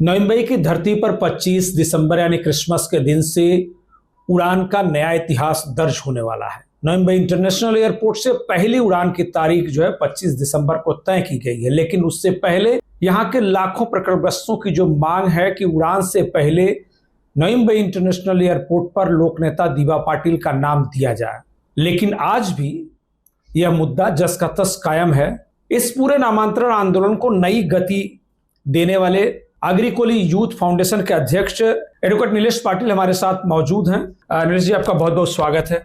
नवी मुंबई की धरती पर 25 दिसंबर यानी क्रिसमस के दिन से उड़ान का नया इतिहास दर्ज होने वाला है। नवी मुंबई इंटरनेशनल एयरपोर्ट से पहली उड़ान की तारीख जो है 25 दिसंबर को तय की गई है, लेकिन उससे पहले यहां के लाखों प्रकटवस्तुओं की जो मांग है कि उड़ान से पहले नवी मुंबई इंटरनेशनल एयरपोर्ट पर लोकनेता दीवा पाटिल का नाम दिया जाए, लेकिन आज भी यह मुद्दा जस का तस कायम है। इस पूरे नामांतरण आंदोलन को नई गति देने वाले अग्रिकोली यूथ फाउंडेशन के अध्यक्ष एडवोकेट नीलेश पाटिल हमारे साथ मौजूद हैं। नीलेश जी, आपका बहुत बहुत स्वागत है।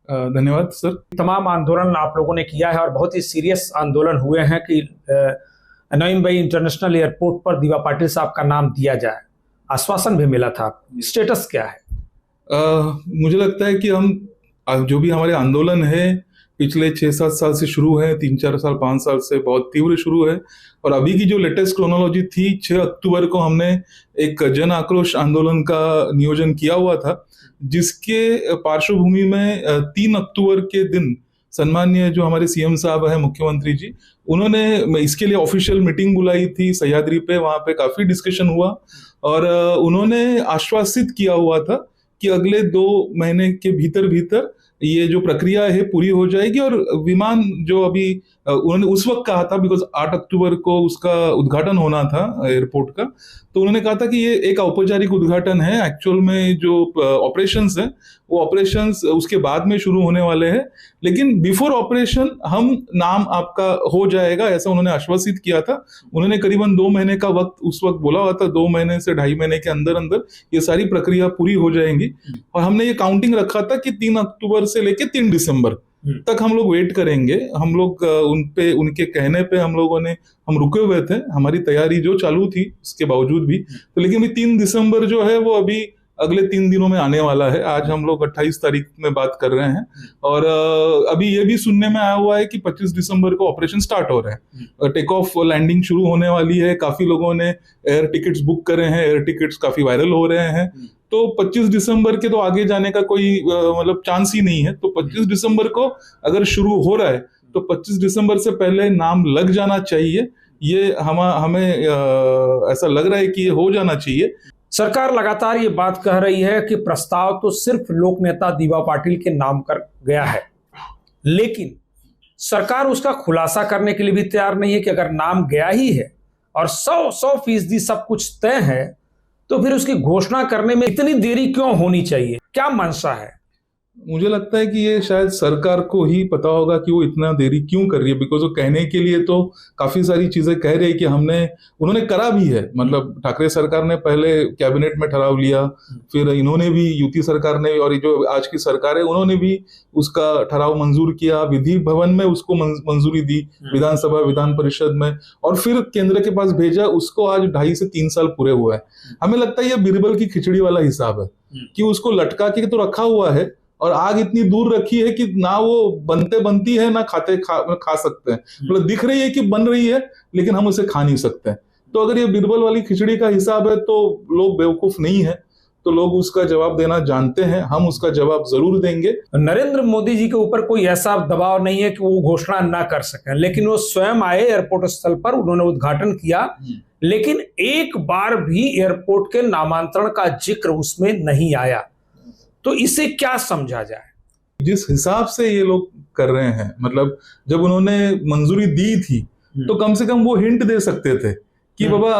धन्यवाद सर। तमाम आंदोलन आप लोगों ने किया है और बहुत ही सीरियस आंदोलन हुए हैं कि नवी मुंबई इंटरनेशनल एयरपोर्ट पर दीवा पाटिल साहब का नाम दिया जाए। आश्वासन भी मिला था, स्टेटस क्या है? मुझे लगता है कि हम जो भी हमारे आंदोलन है पिछले 6-7 साल से शुरू है, 3-4 साल 5 साल से बहुत तीव्र शुरू है। और अभी की जो लेटेस्ट क्रोनोलॉजी थी, 6 अक्टूबर को हमने एक जन आक्रोश आंदोलन का नियोजन किया हुआ था, जिसके पार्श्वभूमि में 3 अक्टूबर के दिन सम्माननीय जो हमारे सीएम साहब हैं, मुख्यमंत्री जी, उन्होंने इसके लिए ऑफिशियल मीटिंग बुलाई थी सह्याद्री पे। वहां पे काफी डिस्कशन हुआ और उन्होंने आश्वासित किया हुआ था कि अगले 2 महीने के भीतर ये जो प्रक्रिया है पूरी हो जाएगी। और विमान जो अभी उन्होंने उस वक्त कहा था, बिकॉज 8 अक्टूबर को उसका उद्घाटन होना था एयरपोर्ट का, तो उन्होंने कहा था कि ये एक औपचारिक उद्घाटन है। एक्चुअल में जो ऑपरेशंस है वो ऑपरेशंस उसके बाद में शुरू होने वाले हैं, लेकिन बिफोर ऑपरेशन हम नाम आपका हो जाएगा, ऐसा उन्होंने आश्वासित किया था। उन्होंने करीबन 2 महीने का वक्त उस वक्त बोला हुआ था, 2 महीने से 2.5 महीने के अंदर अंदर ये सारी प्रक्रिया पूरी हो जाएंगी। और हमने ये काउंटिंग रखा था कि 3 अक्टूबर से लेके 3 दिसंबर तक हम लोग वेट करेंगे। हम लोग उनके कहने पे हम रुके हुए थे, हमारी तैयारी जो चालू थी उसके बावजूद भी। तो लेकिन 3 दिसंबर जो है वो अभी अगले 3 दिनों में आने वाला है। आज हम लोग 28 तारीख में बात कर रहे हैं और अभी ये भी सुनने में आया हुआ है कि 25 दिसंबर को ऑपरेशन स्टार्ट हो रहा है। टेक ऑफ लैंडिंग शुरू होने वाली है। काफी लोगों ने एयर टिकट्स बुक करे हैं, एयर टिकट्स काफी वायरल हो रहे हैं। तो 25 दिसंबर के तो आगे जाने का कोई मतलब चांस ही नहीं है। तो 25 दिसंबर को अगर शुरू हो रहा है तो 25 दिसंबर से पहले नाम लग जाना चाहिए। ये हमें ऐसा लग रहा है कि ये हो जाना चाहिए। सरकार लगातार ये बात कह रही है कि प्रस्ताव तो सिर्फ लोक नेता दीवा पाटिल के नाम कर गया है, लेकिन सरकार उसका खुलासा करने के लिए भी तैयार नहीं है कि अगर नाम गया ही है और 100% सब कुछ तय है तो फिर उसकी घोषणा करने में इतनी देरी क्यों होनी चाहिए? क्या मंशा है? मुझे लगता है कि ये शायद सरकार को ही पता होगा कि वो इतना देरी क्यों कर रही है। बिकॉज वो कहने के लिए तो काफी सारी चीजें कह रही है कि उन्होंने करा भी है। मतलब ठाकरे सरकार ने पहले कैबिनेट में ठहराव लिया, फिर इन्होंने भी, युति सरकार ने, और जो आज की सरकार है उन्होंने भी उसका ठहराव मंजूर किया, विधि भवन में उसको मंजूरी दी, विधानसभा विधान परिषद में, और फिर केंद्र के पास भेजा। उसको आज 2.5 से 3 साल पूरे हुआ है। हमें लगता है ये बीरबल की खिचड़ी वाला हिसाब है कि उसको लटका के तो रखा हुआ है और आग इतनी दूर रखी है कि ना वो बनती है ना खा सकते हैं। मतलब दिख रही है कि बन रही है, लेकिन हम उसे खा नहीं सकते। तो अगर ये बीरबल वाली खिचड़ी का हिसाब है तो लोग बेवकूफ नहीं है, तो लोग उसका जवाब देना जानते हैं। हम उसका जवाब जरूर देंगे। नरेंद्र मोदी जी के ऊपर कोई ऐसा दबाव नहीं है कि वो घोषणा ना कर सकें, लेकिन वो स्वयं आए एयरपोर्ट स्थल पर, उन्होंने उद्घाटन किया, लेकिन एक बार भी एयरपोर्ट के नामांतरण का जिक्र उसमें नहीं आया। तो इसे क्या समझा जाए? जिस हिसाब से ये लोग कर रहे हैं, मतलब जब उन्होंने मंजूरी दी थी तो कम से कम वो हिंट दे सकते थे कि बाबा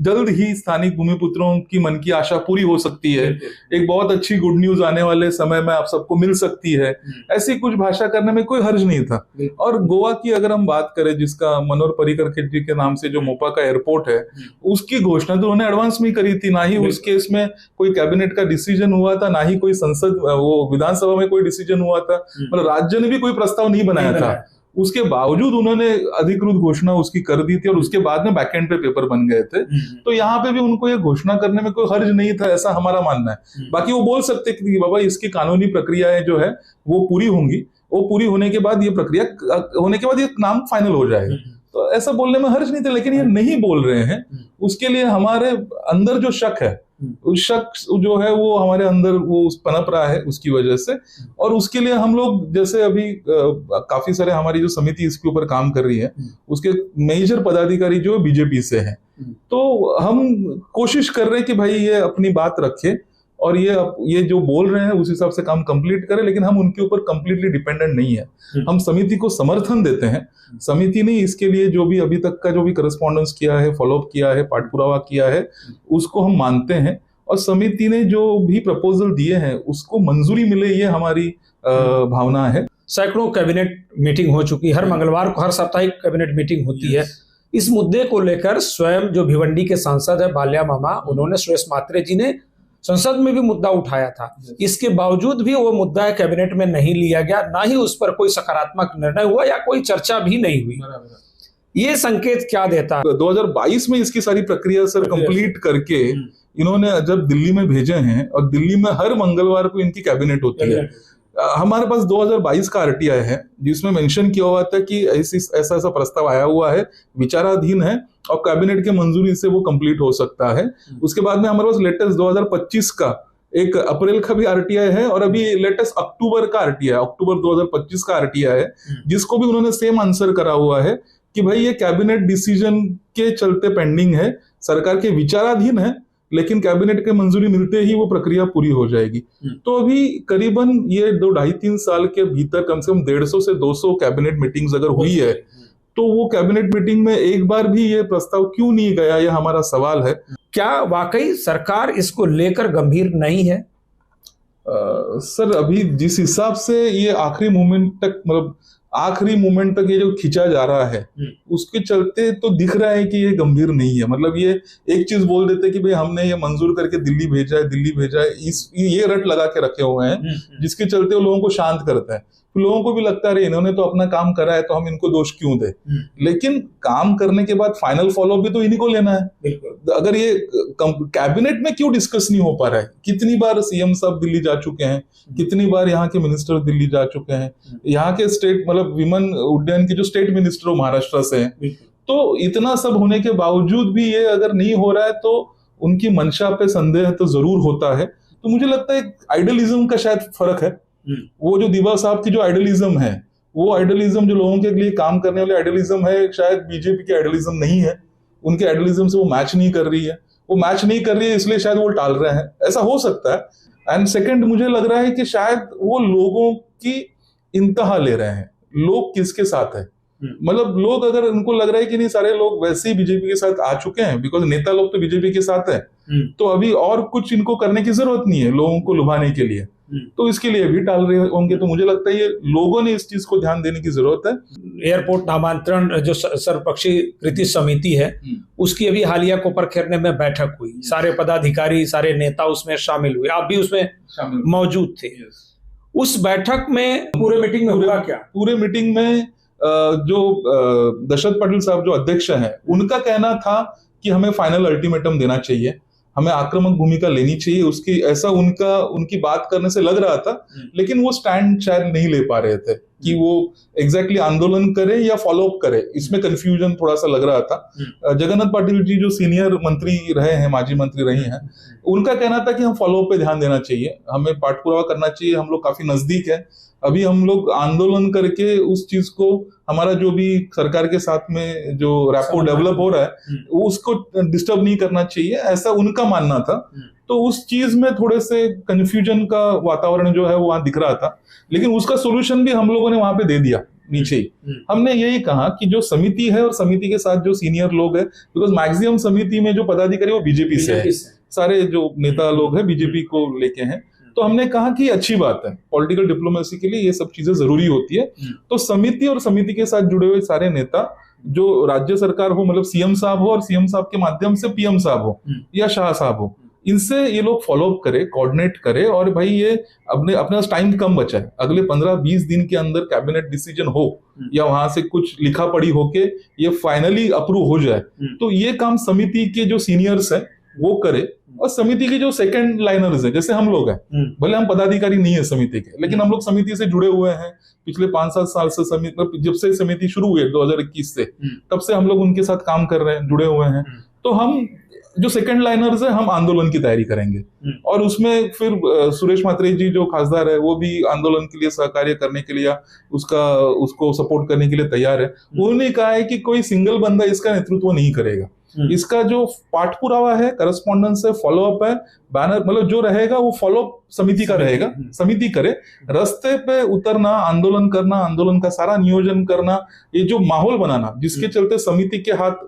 जल्द ही स्थानिक भूमिपुत्रों की मन की आशा पूरी हो सकती है, एक बहुत अच्छी गुड न्यूज आने वाले समय में आप सबको मिल सकती है। ऐसी कुछ भाषा करने में कोई हर्ज नहीं था। और गोवा की अगर हम बात करें, जिसका मनोहर पर्रिकर जी के नाम से जो मोपा का एयरपोर्ट है, उसकी घोषणा तो उन्होंने एडवांस में करी थी। ना ही उस केस में कोई कैबिनेट का डिसीजन हुआ था, ना ही कोई विधानसभा में कोई डिसीजन हुआ था। मतलब राज्य ने भी कोई प्रस्ताव नहीं बनाया था। उसके बावजूद उन्होंने अधिकृत घोषणा उसकी कर दी थी और उसके बाद में बैकएंड पे पेपर बन गए थे। तो यहाँ पे भी उनको ये घोषणा करने में कोई हर्ज नहीं था, ऐसा हमारा मानना है। बाकी वो बोल सकते कि बाबा इसकी कानूनी प्रक्रियाएं जो है वो पूरी होंगी, वो पूरी होने के बाद ये प्रक्रिया होने के बाद ये नाम फाइनल हो जाएगा। तो ऐसा बोलने में हर्ज नहीं था, लेकिन ये नहीं बोल रहे हैं, उसके लिए हमारे अंदर जो शक है, उस शक जो है वो हमारे अंदर वो पनप रहा है उसकी वजह से। और उसके लिए हम लोग जैसे अभी काफी सारे हमारी जो समिति इसके ऊपर काम कर रही है, उसके मेजर पदाधिकारी जो बीजेपी से हैं, तो हम कोशिश कर रहे हैं कि भाई ये अपनी बात रखे और ये जो बोल रहे हैं उस हिसाब से काम कंप्लीट करें, लेकिन हम उनके ऊपर कंप्लीटली डिपेंडेंट नहीं है। हम समिति को समर्थन देते हैं, समिति ने इसके लिए जो भी अभी तक का जो भी करस्पॉन्डेंस किया है, फॉलोअप किया है, पाठ पुरावा किया है, उसको हम मानते हैं। और समिति ने जो भी प्रपोजल दिए हैं उसको मंजूरी मिले, ये हमारी भावना है। सैकड़ों कैबिनेट मीटिंग हो चुकी है, हर मंगलवार को हर साप्ताहिक कैबिनेट मीटिंग होती है। इस मुद्दे को लेकर स्वयं जो भिवंडी के सांसद है बाल्या मामा, उन्होंने सुरेश मात्रे जी ने संसद में भी मुद्दा उठाया था। इसके बावजूद भी वो मुद्दा कैबिनेट में नहीं लिया गया, ना ही उस पर कोई सकारात्मक निर्णय हुआ या कोई चर्चा भी नहीं हुई। ये संकेत क्या देता है? 2022 में इसकी सारी प्रक्रिया सर कंप्लीट करके इन्होंने जब दिल्ली में भेजे हैं, और दिल्ली में हर मंगलवार को इनकी कैबिनेट होती है। हमारे पास 2022 का आरटीआई है जिसमें मेंशन किया हुआ था कि ऐसा प्रस्ताव आया हुआ है, विचाराधीन है और कैबिनेट के मंजूरी से वो कंप्लीट हो सकता है। उसके बाद में हमारे पास लेटेस्ट 2025 का एक अप्रैल का भी आरटीआई है, और अभी लेटेस्ट अक्टूबर का आरटीआई, अक्टूबर 2025 का आरटीआई है, जिसको भी उन्होंने सेम आंसर करा हुआ है कि भाई ये कैबिनेट डिसीजन के चलते पेंडिंग है, सरकार के विचाराधीन है, लेकिन कैबिनेट के मंजूरी मिलते ही वो प्रक्रिया पूरी हो जाएगी। तो अभी करीबन ये 2-2.5-3 साल के भीतर कम से कम 150 से 200 कैबिनेट मीटिंग्स अगर हुई है, तो वो कैबिनेट मीटिंग में एक बार भी ये प्रस्ताव क्यों नहीं गया, ये हमारा सवाल है। क्या वाकई सरकार इसको लेकर गंभीर नहीं है? सर अभी जिस हिसाब से ये आखिरी मोमेंट तक, मतलब आखिरी मोमेंट तक ये जो खींचा जा रहा है, उसके चलते तो दिख रहा है कि ये गंभीर नहीं है। मतलब ये एक चीज बोल देते कि भाई हमने ये मंजूर करके दिल्ली भेजा है, ये रट लगा के रखे हुए हैं, जिसके चलते वो लोगों को शांत करता है। तो लोगों को भी लगता है इन्होंने तो अपना काम करा है, तो हम इनको दोष क्यों दे। लेकिन काम करने के बाद फाइनल फॉलो भी तो इन्हीं को लेना है। अगर ये कैबिनेट में क्यों डिस्कस नहीं हो पा रहा है? कितनी बार सीएम साहब दिल्ली जा चुके हैं, कितनी बार यहाँ के मिनिस्टर दिल्ली जा चुके हैं, यहाँ के स्टेट मतलब विमान उड्डयन के जो स्टेट मिनिस्टर महाराष्ट्र से हैं, तो इतना सब होने के बावजूद भी ये अगर नहीं हो रहा है तो उनकी मंशा पे संदेह तो जरूर होता है। तो मुझे लगता है आइडियलिज्म का शायद फर्क है। वो जो दिवा साहब की जो आइडियलिज्म है, वो आइडियलिज्म जो लोगों के लिए काम करने वाले आइडियलिज्म है, शायद बीजेपी की आइडियलिज्म नहीं है। उनके आइडियलिज्म से वो मैच नहीं कर रही है, वो मैच नहीं कर रही है, इसलिए शायद वो टाल रहे हैं, ऐसा हो सकता है। एंड सेकंड, मुझे लग रहा है कि शायद वो लोगों की इंतहा ले रहे हैं। लोग किसके साथ है, मतलब लोग अगर उनको लग रहा है कि नहीं सारे लोग वैसे ही बीजेपी के साथ आ चुके हैं, बिकॉज नेता लोग तो बीजेपी के साथ है, तो अभी और कुछ इनको करने की जरूरत नहीं है लोगों को लुभाने के लिए, तो इसके लिए भी टाल रहे होंगे। तो मुझे लगता है ये लोगों ने इस चीज को ध्यान देने की जरूरत है। एयरपोर्ट नामांतरण जो सर्वपक्षीय कृति समिति है, उसकी अभी हालिया कोपरखैरने में बैठक हुई, सारे पदाधिकारी सारे नेता उसमें शामिल हुए, आप भी उसमें मौजूद थे। उस बैठक में पूरे मीटिंग में हुआ क्या? पूरे मीटिंग में जो दशरथ पाटिल साहब जो अध्यक्ष हैं, उनका कहना था कि हमें फाइनल अल्टीमेटम देना चाहिए, हमें आक्रामक भूमिका लेनी चाहिए, उसकी ऐसा उनकी बात करने से लग रहा था। लेकिन वो स्टैंड शायद नहीं ले पा रहे थे कि वो एग्जैक्टली आंदोलन करे या फॉलोअप करे, इसमें कंफ्यूजन थोड़ा सा लग रहा था। जगन्नाथ पाटिल जी जो सीनियर मंत्री रहे हैं, माजी मंत्री रही हैं, उनका कहना था कि हम फॉलोअप पे ध्यान देना चाहिए, हमें पाठ पुरावा करना चाहिए, हम लोग काफी नजदीक है, अभी हम लोग आंदोलन करके उस चीज को, हमारा जो भी सरकार के साथ में जो रैपो डेवलप हो रहा है उसको डिस्टर्ब नहीं करना चाहिए, ऐसा उनका मानना था। तो उस चीज में थोड़े से कंफ्यूजन का वातावरण जो है वो वहां दिख रहा था, लेकिन उसका सोल्यूशन भी हम लोगों ने वहां पे दे दिया नीचे ही। हमने यही कहा कि जो समिति है और समिति के साथ जो सीनियर लोग है, बिकॉज मैक्सिमम समिति में जो पदाधिकारी वो बीजेपी से है, सारे जो नेता लोग हैं बीजेपी को लेके हैं, तो हमने कहा कि अच्छी बात है, पॉलिटिकल डिप्लोमेसी के लिए ये सब चीजें जरूरी होती है। तो समिति और समिति के साथ जुड़े हुए सारे नेता, जो राज्य सरकार हो, मतलब सीएम साहब हो और सीएम साहब के माध्यम से पीएम साहब हो या शाह साहब हो, इनसे ये लोग फॉलोअप करे, कोऑर्डिनेट करे, और भाई ये अपने पास टाइम कम बचा है, अगले 15-20 दिन के अंदर कैबिनेट डिसीजन हो या वहां से कुछ लिखा पढ़ी होके ये फाइनली अप्रूव हो जाए, तो ये काम समिति के जो सीनियर्स है वो करे और समिति के जो सेकंड लाइनर्स है, जैसे हम लोग हैं, भले हम पदाधिकारी नहीं है समिति के, लेकिन हम लोग समिति से जुड़े हुए हैं पिछले 5-7 साल से। समिति जब से समिति शुरू हुई 2021 से, तब से हम लोग उनके साथ काम कर रहे हैं, जुड़े हुए हैं। तो हम जो सेकंड लाइनर्स है, हम आंदोलन की तैयारी करेंगे, और उसमें फिर सुरेश मात्रे जी जो खासदार है, वो भी आंदोलन के लिए सहकार्य करने के लिए, उसको सपोर्ट करने के लिए तैयार है। उन्होंने कहा है कि कोई सिंगल बंदा इसका नेतृत्व नहीं करेगा, इसका जो पाठ पुरावा है, करस्पॉन्डेंस है, फॉलोअप है, बैनर, मतलब जो रहेगा वो फॉलोअप समिति का रहेगा, समिति करे। रास्ते पे उतरना, आंदोलन करना, आंदोलन का सारा नियोजन करना, ये जो माहौल बनाना जिसके चलते समिति के हाथ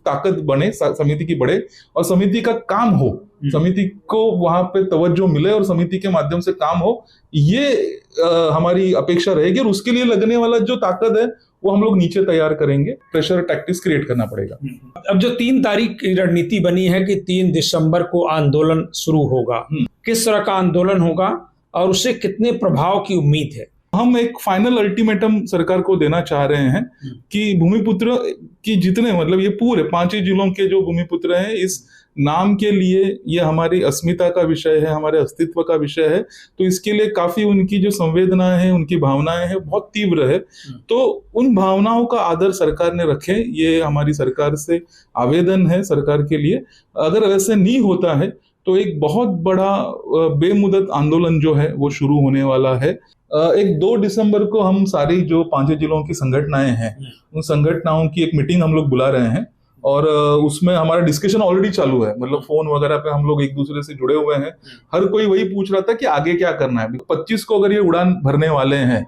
ताकत बने, समिति की बढ़े और समिति का काम हो, समिति को वहां पे तवज्जो मिले और समिति के माध्यम से काम हो, ये हमारी अपेक्षा रहेगी। और उसके लिए लगने वाला जो ताकत है वो हम लोग नीचे तैयार करेंगे, प्रेशर टैक्टिक्स क्रिएट करना पड़ेगा। अब जो 3 तारीख की रणनीति बनी है कि 3 दिसंबर को आंदोलन शुरू होगा, किस तरह का आंदोलन होगा और उससे कितने प्रभाव की उम्मीद है? हम एक फाइनल अल्टीमेटम सरकार को देना चाह रहे हैं कि भूमिपुत्र की जितने, मतलब ये पूरे 5 जिलों के जो भूमिपुत्र हैं, इस नाम के लिए ये हमारी अस्मिता का विषय है, हमारे अस्तित्व का विषय है। तो इसके लिए काफी उनकी जो संवेदनाएं हैं, उनकी भावनाएं हैं, बहुत तीव्र है। तो उन भावनाओं का आदर सरकार ने रखे, ये हमारी सरकार से आवेदन है सरकार के लिए। अगर वैसे नहीं होता है तो एक बहुत बड़ा बेमुदत आंदोलन जो है वो शुरू होने वाला है। एक 2 दिसंबर को हम सारी जो 5 जिलों की संगठनाएं हैं, उन संगठनाओं की एक मीटिंग हम लोग बुला रहे हैं, और उसमें हमारा डिस्कशन ऑलरेडी चालू है। मतलब फोन वगैरह पे हम लोग एक दूसरे से जुड़े हुए हैं। हर कोई वही पूछ रहा था कि आगे क्या करना है। 25 को अगर ये उड़ान भरने वाले हैं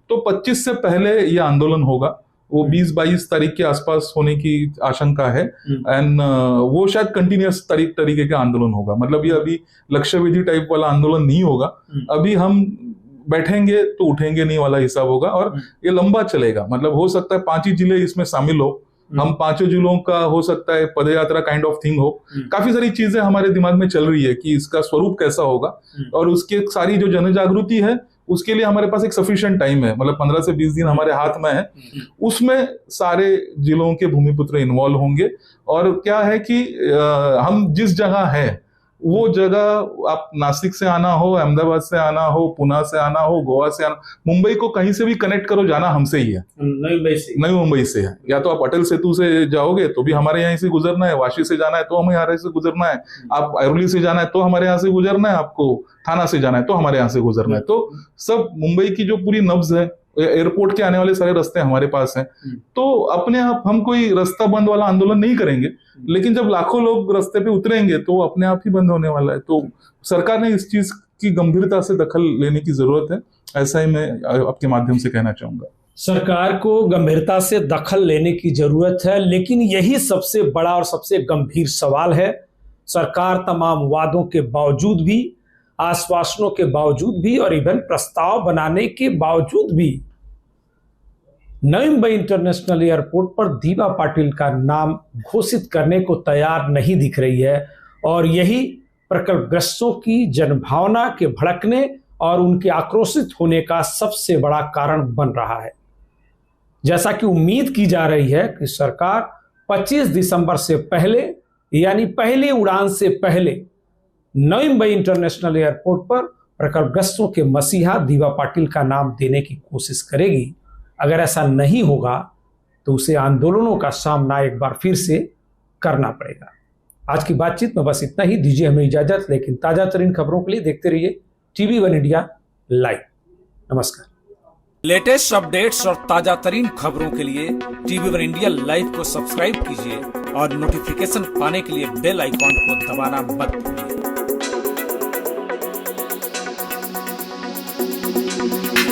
तो 25 से पहले ये आंदोलन होगा, वो 20-22 तारीख के आसपास होने की आशंका है। एंड वो शायद कंटिन्यूअस तरीके का आंदोलन होगा। मतलब ये अभी लक्ष्य विधि टाइप वाला आंदोलन नहीं होगा। अभी हम बैठेंगे तो उठेंगे नहीं वाला हिसाब होगा, और ये लंबा चलेगा। मतलब हो सकता है 5 ही जिले इसमें शामिल हो, हम 5 जिलों का हो सकता है पदयात्रा काइंड ऑफ थिंग हो। काफी सारी चीजें हमारे दिमाग में चल रही है कि इसका स्वरूप कैसा होगा, और उसकी सारी जो जन जागृति है उसके लिए हमारे पास एक सफिशिएंट टाइम है। मतलब 15 से 20 दिन हमारे हाथ में है। उसमें सारे जिलों के भूमिपुत्र इन्वॉल्व होंगे। और क्या है कि हम जिस जगह है वो जगह, आप नासिक से आना हो, अहमदाबाद से आना हो, पुणे से आना हो, गोवा से आना, मुंबई को कहीं से भी कनेक्ट करो, जाना हमसे ही है, नई मुंबई से है। या तो आप अटल सेतु से जाओगे तो भी हमारे यहाँ से गुजरना है, वाशी से जाना है तो हमें यहाँ से गुजरना है, आप ऐरोली से जाना है तो हमारे यहाँ से गुजरना है, आपको थाना से जाना है तो हमारे यहाँ से गुजरना है। तो सब मुंबई की जो पूरी नब्ज है, एयरपोर्ट के आने वाले सारे रास्ते हमारे पास हैं। तो अपने आप हम कोई रास्ता बंद वाला आंदोलन नहीं करेंगे, लेकिन जब लाखों लोग रास्ते पे उतरेंगे तो अपने आप ही बंद होने वाला है। तो सरकार ने इस चीज की गंभीरता से दखल लेने की जरूरत है, ऐसा ही मैं आपके माध्यम से कहना चाहूंगा। सरकार को गंभीरता से दखल लेने की जरूरत है, लेकिन यही सबसे बड़ा और सबसे गंभीर सवाल है। सरकार तमाम वादों के बावजूद भी, आश्वासनों के बावजूद भी और इवन प्रस्ताव बनाने के बावजूद भी नवी मुंबई इंटरनेशनल एयरपोर्ट पर दीवा पाटिल का नाम घोषित करने को तैयार नहीं दिख रही है। और यही प्रकल्पग्रस्तों की जनभावना के भड़कने और उनके आक्रोशित होने का सबसे बड़ा कारण बन रहा है। जैसा कि उम्मीद की जा रही है कि सरकार 25 दिसंबर से पहले, यानी पहली उड़ान से पहले, नवी मुंबई इंटरनेशनल एयरपोर्ट पर प्रकल्पग्रस्तों के मसीहा दीवा पाटिल का नाम देने की कोशिश करेगी। अगर ऐसा नहीं होगा तो उसे आंदोलनों का सामना एक बार फिर से करना पड़ेगा। आज की बातचीत में बस इतना ही। दीजिए हमें इजाजत, लेकिन ताजा तरीन खबरों के लिए देखते रहिए TV1 इंडिया लाइव। नमस्कार। लेटेस्ट अपडेट्स और ताजा तरीन खबरों के लिए TV1 इंडिया लाइव को सब्सक्राइब कीजिए और नोटिफिकेशन पाने के लिए बेल आइकॉन को दबाना मत भूलिए।